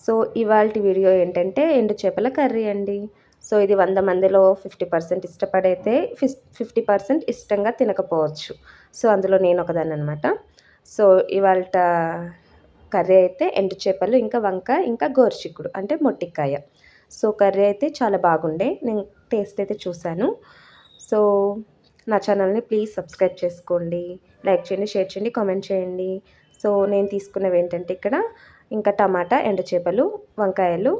So ఇవాల్టి video ఏంటంటే ఎండు చేపల కర్రీ అండి. సో ఇది 100 మందిలో 50% ఇష్టపడైతే 50% ఇష్టంగా తినకపోవచ్చు. సో అందులో నేనొకదాన్ననమాట. సో ఇవాల్ట కర్రీ అయితే ఎండు చేపలు, ఇంకా వంకాయ, ఇంకా గోరుచిక్కుడు అంటే మొట్టికాయ. సో కర్రీ అయితే చాలా బాగుండే. నేను టేస్ట్ అయితే చూశాను. సో నా ఛానల్ని ప్లీజ్ సబ్స్క్రైబ్ చేసుకోండి, లైక్ చేయండి, షేర్ చేయండి, కామెంట్ చేయండి. సో నేను తీసుకున్నవి ఏంటంటే ఇక్కడ ఇంకా టమాటా, ఎండు చేపలు, వంకాయలు,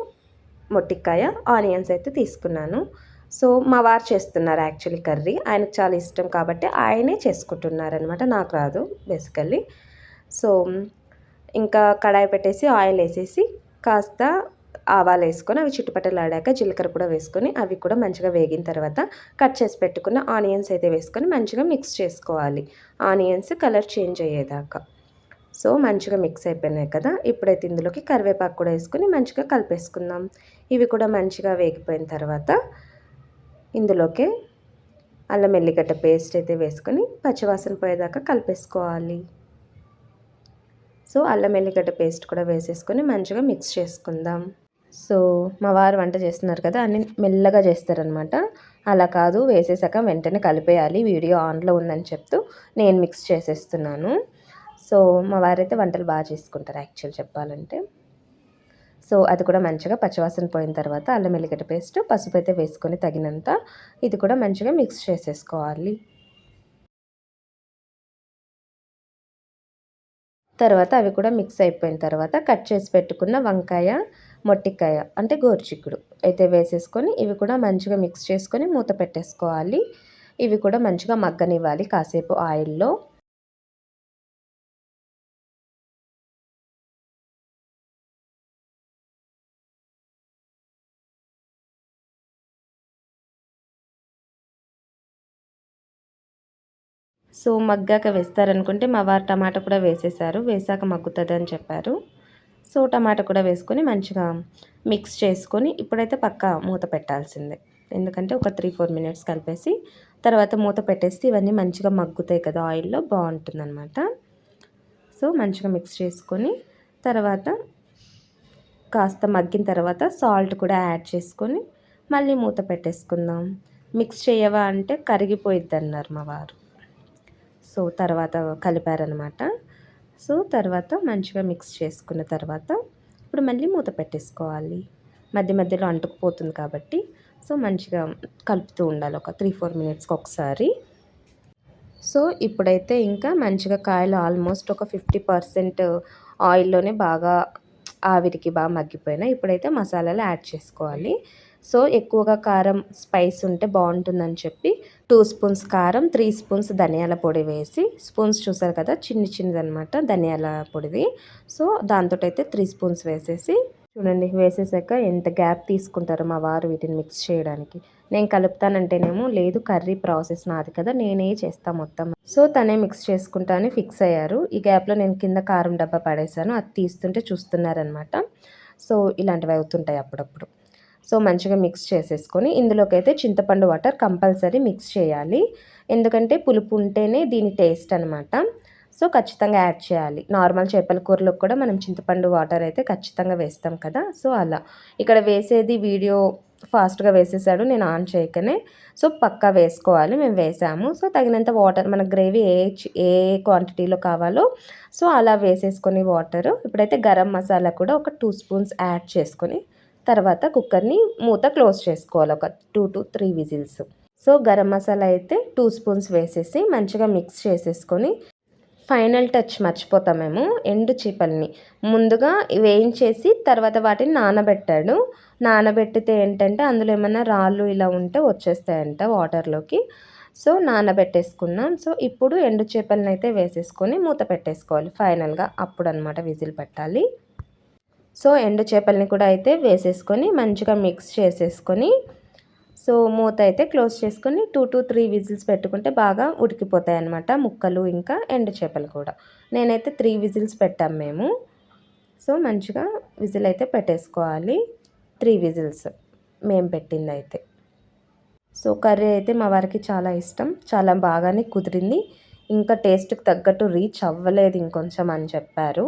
మొట్టికాయ, ఆనియన్స్ అయితే తీసుకున్నాను. సో మా వారు చేస్తున్నారు యాక్చువల్లీ కర్రీ. ఆయనకు చాలా ఇష్టం కాబట్టి ఆయనే చేసుకుంటున్నారనమాట. నాకు రాదు బేసికల్లీ. సో ఇంకా కడాయి పెట్టేసి ఆయిల్ వేసేసి కాస్త ఆవాలు వేసుకొని అవి చిట్టుపట్టలాడాక జీలకర్ర కూడా వేసుకొని అవి కూడా మంచిగా వేగిన తర్వాత కట్ చేసి పెట్టుకున్న ఆనియన్స్ అయితే వేసుకొని మంచిగా మిక్స్ చేసుకోవాలి. ఆనియన్స్ కలర్ చేంజ్ అయ్యేదాకా. సో మంచిగా మిక్స్ అయిపోయినాయి కదా, ఇప్పుడైతే ఇందులోకి కరివేపాకు కూడా వేసుకొని మంచిగా కలిపేసుకుందాం. ఇవి కూడా మంచిగా వేగిపోయిన తర్వాత ఇందులోకి అల్లం ఎల్లిగడ్డ పేస్ట్ అయితే వేసుకొని పచ్చివాసన పోయేదాకా కలిపేసుకోవాలి. సో అల్లం ఎల్లిగడ్డ పేస్ట్ కూడా వేసేసుకొని మంచిగా మిక్స్ చేసుకుందాం. సో మా వారు వంట చేస్తున్నారు కదా, అన్ని మెల్లగా చేస్తారనమాట. అలా కాదు, వేసేసాక వెంటనే కలిపేయాలి, వీడియో ఆన్లో ఉందని చెప్తూ నేను మిక్స్ చేసేస్తున్నాను. సో మా వారైతే వంటలు బాగా చేసుకుంటారు యాక్చువల్ చెప్పాలంటే. సో అది కూడా మంచిగా పచ్చివాసన పోయిన తర్వాత అల్లం ఎల్లిగడ్డ పేస్ట్, పసుపు అయితే వేసుకొని తగినంత ఇది కూడా మంచిగా మిక్స్ చేసేసుకోవాలి. తర్వాత అవి కూడా మిక్స్ అయిపోయిన తర్వాత కట్ చేసి పెట్టుకున్న వంకాయ, మొట్టికాయ అంటే గోరుచిక్కుడు అయితే వేసేసుకొని ఇవి కూడా మంచిగా మిక్స్ చేసుకొని మూత పెట్టేసుకోవాలి. ఇవి కూడా మంచిగా మగ్గనివ్వాలి కాసేపు ఆయిల్లో. సో మగ్గాక వేస్తారనుకుంటే మా వారు టమాటా కూడా వేసేసారు. వేసాక మగ్గుతుందని చెప్పారు. సో టమాటా కూడా వేసుకొని మంచిగా మిక్స్ చేసుకొని ఇప్పుడైతే పక్కా మూత పెట్టాల్సిందే. ఎందుకంటే ఒక 3-4 మినిట్స్ కలిపేసి తర్వాత మూత పెట్టేస్తే ఇవన్నీ మంచిగా మగ్గుతాయి కదా ఆయిల్లో, బాగుంటుందన్నమాట. సో మంచిగా మిక్స్ చేసుకొని తర్వాత కాస్త మగ్గిన తర్వాత సాల్ట్ కూడా యాడ్ చేసుకొని మళ్ళీ మూత పెట్టేసుకుందాం. మిక్స్ చేయవా అంటే కరిగిపోయిద్ది అన్నారు మా వారు. సో తర్వాత కలిపారనమాట. సో తర్వాత మంచిగా మిక్స్ చేసుకున్న తర్వాత ఇప్పుడు మళ్ళీ మూత పెట్టేసుకోవాలి. మధ్య మధ్యలో అంటుకుపోతుంది కాబట్టి సో మంచిగా కలుపుతూ ఉండాలి ఒక 3-4 మినిట్స్కి ఒకసారి. సో ఇప్పుడైతే ఇంకా మంచిగా కాయలు ఆల్మోస్ట్ ఒక 50% ఆయిల్లోనే బాగా ఆవిరికి బాగా మగ్గిపోయినాయి. ఇప్పుడైతే మసాలాలు యాడ్ చేసుకోవాలి. సో ఎక్కువగా కారం స్పైస్ ఉంటే బాగుంటుందని చెప్పి 2 స్పూన్స్ కారం, 3 స్పూన్స్ ధనియాల పొడి వేసి, స్పూన్స్ చూసారు కదా చిన్నదనమాట ధనియాల పొడిది. సో దాంతో అయితే 3 స్పూన్స్ వేసేసి చూడండి, వేసేసాక ఎంత గ్యాప్ తీసుకుంటారో మా వారు వీటిని మిక్స్ చేయడానికి. నేను కలుపుతానంటేనేమో లేదు కర్రీ ప్రాసెస్ నాది కదా, నేనే చేస్తా మొత్తం. సో తనే మిక్స్ చేసుకుంటా అని ఫిక్స్ అయ్యారు. ఈ గ్యాప్లో నేను కింద కారం డబ్బా పడేసాను, అది తీస్తుంటే చూస్తున్నారనమాట. సో ఇలాంటివి అవుతుంటాయి అప్పుడప్పుడు. సో మంచిగా మిక్స్ చేసేసుకొని ఇందులోకి అయితే చింతపండు వాటర్ కంపల్సరీ మిక్స్ చేయాలి. ఎందుకంటే పులుపు ఉంటేనే దీని టేస్ట్ అనమాట. సో ఖచ్చితంగా యాడ్ చేయాలి. నార్మల్ చేపల కూరలోకి కూడా మనం చింతపండు వాటర్ అయితే ఖచ్చితంగా వేస్తాం కదా. సో అలా ఇక్కడ వేసేది వీడియో ఫాస్ట్గా వేసేసాడు నేను ఆన్ చేయకనే. సో పక్కా వేసుకోవాలి, మేము వేసాము. సో తగినంత వాటర్ మన గ్రేవీ ఏ క్వాంటిటీలో కావాలో సో అలా వేసేసుకొని వాటర్. ఇప్పుడైతే గరం మసాలా కూడా ఒక 2 స్పూన్స్ యాడ్ చేసుకొని తర్వాత కుక్కర్ని మూత క్లోజ్ చేసుకోవాలి ఒక 2-3 విజిల్స్. సో గరం మసాలా అయితే 2 స్పూన్స్ వేసేసి మంచిగా మిక్స్ చేసేసుకొని ఫైనల్ టచ్ మర్చిపోతామేమో, ఎండు చేపల్ని ముందుగా వేయించేసి తర్వాత వాటిని నానబెట్టాడు. నానబెట్టితే ఏంటంటే అందులో ఏమన్నా రాళ్ళు ఇలా ఉంటే వచ్చేస్తాయంట వాటర్లోకి. సో నానబెట్టేసుకున్నాం. సో ఇప్పుడు ఎండు చేపలను అయితే వేసేసుకొని మూత పెట్టేసుకోవాలి ఫైనల్గా, అప్పుడు అనమాట విజిల్ పెట్టాలి. సో ఎండు చేపల్ని కూడా అయితే వేసేసుకొని మంచిగా మిక్స్ చేసేసుకొని సో మూత అయితే క్లోజ్ చేసుకొని 2-3 విజిల్స్ పెట్టుకుంటే బాగా ఉడికిపోతాయి అన్నమాట ముక్కలు ఇంకా ఎండు చేపలు కూడా. నేనైతే 3 విజిల్స్ పెట్టాం మేము. సో మంచిగా విజిల్ అయితే పెట్టేసుకోవాలి, 3 విజిల్స్ మేము పెట్టింది అయితే. సో కర్రీ అయితే మా వారికి చాలా ఇష్టం, చాలా బాగానే కుదిరింది. ఇంకా టేస్ట్కి తగ్గట్టు రీచ్ అవ్వలేదు ఇంకొంచెం అని చెప్పారు.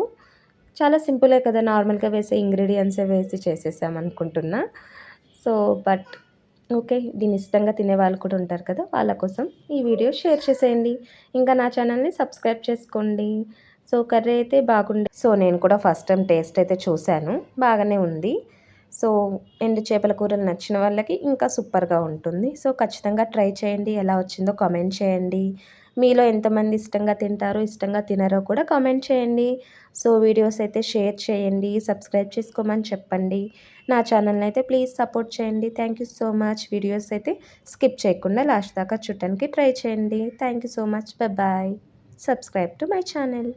చాలా సింపులే కదా! నార్మల్‌గా వేసే ఇంగ్రీడియెంట్సే వేసి చేసేసామనుకుంటున్నా. So, but okay. దీన్ని ఇష్టంగా తినేవాళ్ళు కూడా ఉంటారు కదా! వాళ్ళ కోసం ఈ వీడియో షేర్ చేసేయండి. ఇంకా నా ఛానల్‌ని సబ్స్క్రైబ్ చేసుకోండి. సో, కర్రీ అయితే బాగుండే సో, నేను కూడా ఫస్ట్ టైమ్ టేస్ట్ అయితే చూశాను. బాగానే ఉంది. సో, ఎండు చేపల కూరలు నచ్చిన వాళ్ళకి ఇంకా సూపర్‌గా ఉంటుంది. సో, ఖచ్చితంగా ట్రై చేయండి. ఎలా వచ్చిందో కామెంట్ చేయండి. మీలో ఎంతమంది ఇష్టంగా తింటారో, ఇష్టంగా తినరో కూడా కామెంట్ చేయండి. సో, వీడియోస్ అయితే షేర్ చేయండి. సబ్స్క్రైబ్ చేసుకోమని చెప్పండి. నా ఛానల్‌ని అయితే ప్లీజ్ సపోర్ట్ చేయండి. Thank you so much. Videos అయితే స్కిప్ చేయకుండా లాస్ట్ దాకా చూడటానికి ట్రై చేయండి. Thank you so much. Bye. Subscribe to my channel.